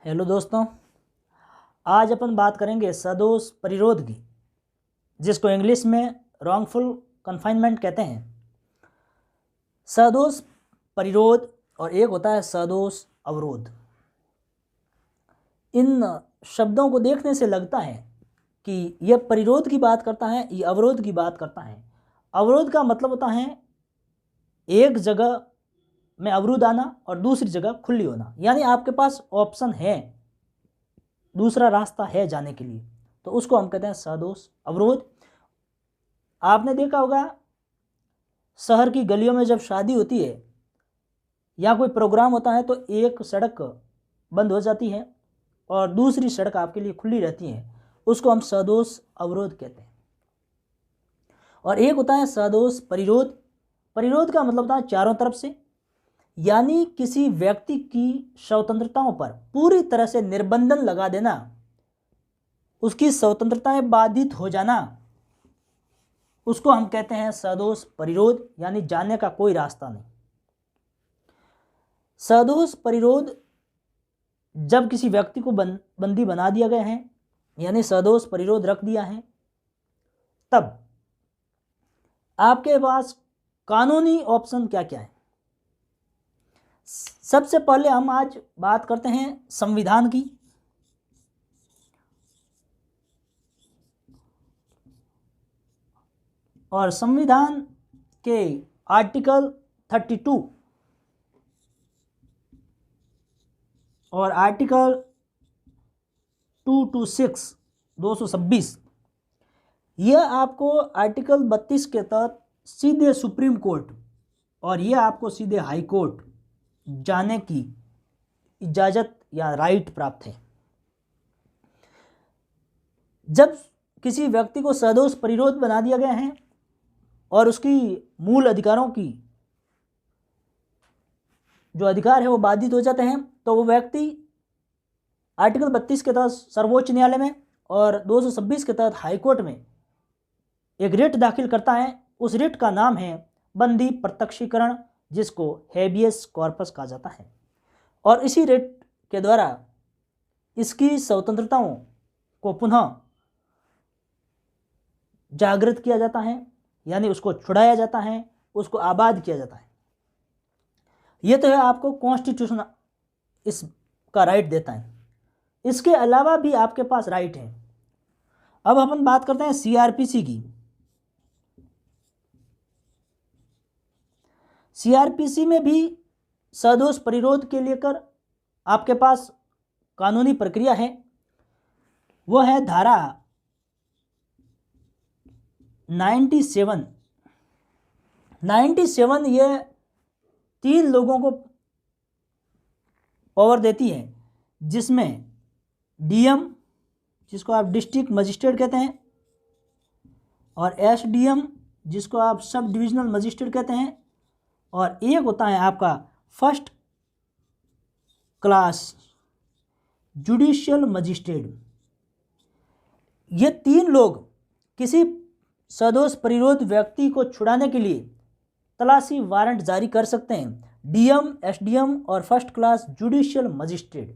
Hello दोस्तों, आज अपन बात करेंगे सदोष परिरोध की, जिसको इंग्लिश में रॉन्गफुल कन्फाइनमेंट कहते हैं। सदोष परिरोध और एक होता है सदोष अवरोध। इन शब्दों को देखने से लगता है कि यह परिरोध की बात करता है, यह अवरोध की बात करता है। अवरोध का मतलब होता है एक जगह में अवरुद्ध आना और दूसरी जगह खुली होना, यानी आपके पास ऑप्शन है, दूसरा रास्ता है जाने के लिए, तो उसको हम कहते हैं सदोष अवरोध। आपने देखा होगा शहर की गलियों में जब शादी होती है या कोई प्रोग्राम होता है तो एक सड़क बंद हो जाती है और दूसरी सड़क आपके लिए खुली रहती है, उसको हम सदोष अवरोध कहते हैं। और एक होता है सदोष परिरोध। परिरोध का मतलब होता है चारों तरफ से, यानी किसी व्यक्ति की स्वतंत्रताओं पर पूरी तरह से निर्बंधन लगा देना, उसकी स्वतंत्रताएं बाधित हो जाना, उसको हम कहते हैं सदोष परिरोध, यानी जाने का कोई रास्ता नहीं। सदोष परिरोध जब किसी व्यक्ति को बंदी बना दिया गया है, यानी सदोष परिरोध रख दिया है, तब आपके पास कानूनी ऑप्शन क्या क्या है। सबसे पहले हम आज बात करते हैं संविधान की। और संविधान के आर्टिकल 32 और आर्टिकल 226 226 यह आपको आर्टिकल 32 के तहत सीधे सुप्रीम कोर्ट और यह आपको सीधे हाई कोर्ट जाने की इजाज़त या राइट प्राप्त है। जब किसी व्यक्ति को सदोष परिरोध बना दिया गया है और उसकी मूल अधिकारों की जो अधिकार है वो बाधित हो जाते हैं, तो वो व्यक्ति आर्टिकल 32 के तहत सर्वोच्च न्यायालय में और 226 के तहत हाईकोर्ट में एक रिट दाखिल करता है। उस रिट का नाम है बंदी प्रत्यक्षीकरण, जिसको हेबियस कॉर्पस कहा जाता है। और इसी रिट के द्वारा इसकी स्वतंत्रताओं को पुनः जागृत किया जाता है, यानी उसको छुड़ाया जाता है, उसको आबाद किया जाता है। ये तो है आपको कॉन्स्टिट्यूशन इसका राइट देता है। इसके अलावा भी आपके पास राइट है। अब अपन बात करते हैं सीआरपीसी की। सीआरपीसी में भी सदोष परिरोध के लेकर आपके पास कानूनी प्रक्रिया है। वो है धारा 97। ये 3 लोगों को पावर देती है, जिसमें डीएम, जिसको आप डिस्ट्रिक्ट मजिस्ट्रेट कहते हैं, और एसडीएम, जिसको आप सब डिविजनल मजिस्ट्रेट कहते हैं, और एक होता है आपका फर्स्ट क्लास जुडिशियल मजिस्ट्रेट। ये 3 लोग किसी सदोष परिरोध व्यक्ति को छुड़ाने के लिए तलाशी वारंट जारी कर सकते हैं। डीएम, एसडीएम और फर्स्ट क्लास जुडिशियल मजिस्ट्रेट,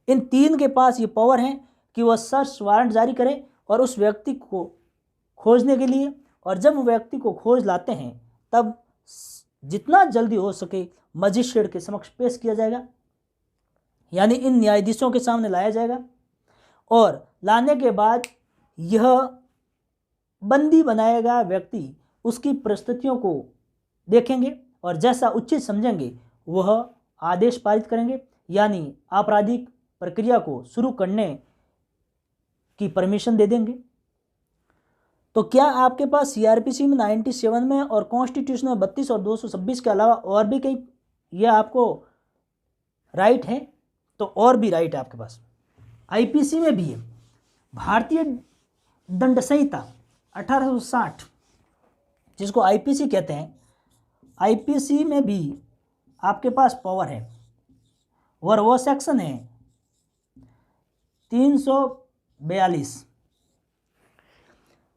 इन 3 के पास ये पावर है कि वह सर्च वारंट जारी करें और उस व्यक्ति को खोजने के लिए, और जब वो व्यक्ति को खोज लाते हैं तब जितना जल्दी हो सके मजिस्ट्रेट के समक्ष पेश किया जाएगा, यानी इन न्यायाधीशों के सामने लाया जाएगा। और लाने के बाद यह बंदी बनाएगा व्यक्ति उसकी परिस्थितियों को देखेंगे और जैसा उचित समझेंगे वह आदेश पारित करेंगे, यानी आपराधिक प्रक्रिया को शुरू करने की परमिशन दे देंगे। तो क्या आपके पास सीआरपीसी में 97 में और कॉन्स्टिट्यूशन में 32 और 226 के अलावा और भी कई यह आपको राइट है? तो और भी राइट है आपके पास। आईपीसी में भी है, भारतीय दंड संहिता 1860, जिसको आईपीसी कहते हैं। आईपीसी में भी आपके पास पावर है और वो सेक्शन है 342।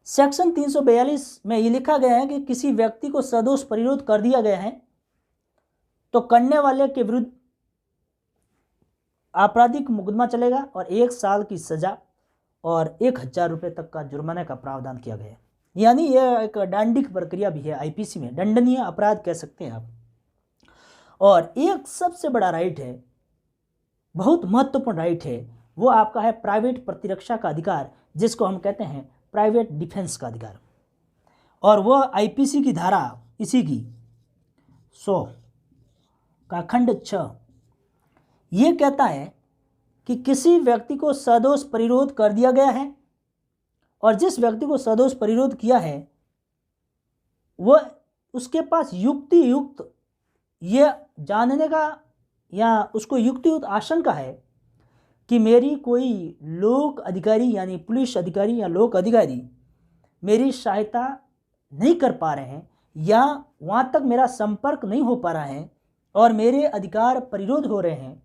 सेक्शन 342 में ये लिखा गया है कि किसी व्यक्ति को सदोष परिरोध कर दिया गया है तो करने वाले के विरुद्ध आपराधिक मुकदमा चलेगा और 1 साल की सज़ा और 1000 रुपये तक का जुर्माने का प्रावधान किया गया है। यानी यह एक दंडिक प्रक्रिया भी है, आईपीसी में दंडनीय अपराध कह सकते हैं आप। और एक सबसे बड़ा राइट है, बहुत महत्वपूर्ण राइट है, वो आपका है प्राइवेट प्रतिरक्षा का अधिकार, जिसको हम कहते हैं प्राइवेट डिफेंस का अधिकार। और वह आईपीसी की धारा इसी की 100 का खंड 6 ये कहता है कि किसी व्यक्ति को सदोष परिरोध कर दिया गया है और जिस व्यक्ति को सदोष परिरोध किया है वह उसके पास युक्तियुक्त ये जानने का या उसको युक्तियुक्त आशंका है कि मेरी कोई लोक अधिकारी यानी पुलिस अधिकारी या लोक अधिकारी मेरी सहायता नहीं कर पा रहे हैं या वहाँ तक मेरा संपर्क नहीं हो पा रहा है और मेरे अधिकार परिरोध हो रहे हैं,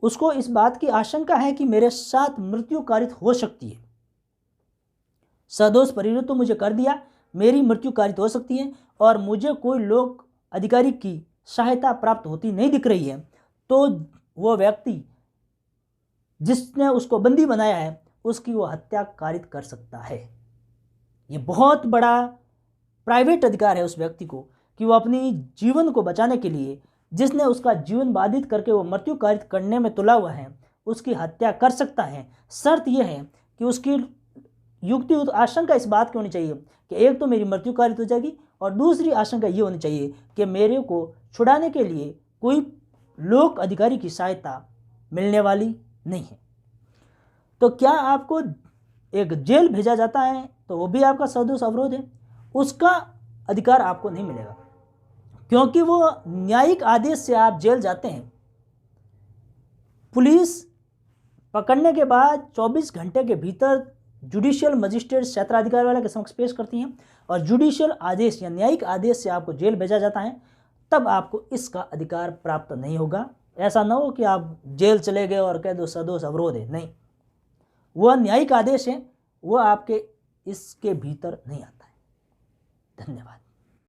उसको इस बात की आशंका है कि मेरे साथ मृत्यु कारित हो सकती है। सदोष परिरोध तो मुझे कर दिया, मेरी मृत्यु कारित हो सकती है और मुझे कोई लोक अधिकारी की सहायता प्राप्त होती नहीं दिख रही है, तो वो व्यक्ति जिसने उसको बंदी बनाया है उसकी वो हत्या कारित कर सकता है। ये बहुत बड़ा प्राइवेट अधिकार है उस व्यक्ति को कि वो अपनी जीवन को बचाने के लिए, जिसने उसका जीवन बाधित करके वो मृत्यु कारित करने में तुला हुआ है, उसकी हत्या कर सकता है। शर्त यह है कि उसकी युक्तियुक्त आशंका इस बात की होनी चाहिए कि एक तो मेरी मृत्यु कारित हो जाएगी और दूसरी आशंका ये होनी चाहिए कि मेरे को छुड़ाने के लिए कोई लोक अधिकारी की सहायता मिलने वाली नहीं है। तो क्या आपको एक जेल भेजा जाता है तो वो भी आपका सदोष अवरोध है, उसका अधिकार आपको नहीं मिलेगा क्योंकि वो न्यायिक आदेश से आप जेल जाते हैं। पुलिस पकड़ने के बाद 24 घंटे के भीतर जुडिशियल मजिस्ट्रेट क्षेत्राधिकार वाले के समक्ष पेश करती हैं और जुडिशियल आदेश या न्यायिक आदेश से आपको जेल भेजा जाता है, तब आपको इसका अधिकार प्राप्त नहीं होगा। ऐसा ना हो कि आप जेल चले गए और कह दो सदोष अवरोध है, नहीं, वह न्यायिक आदेश है, वह आपके इसके भीतर नहीं आता है। धन्यवाद।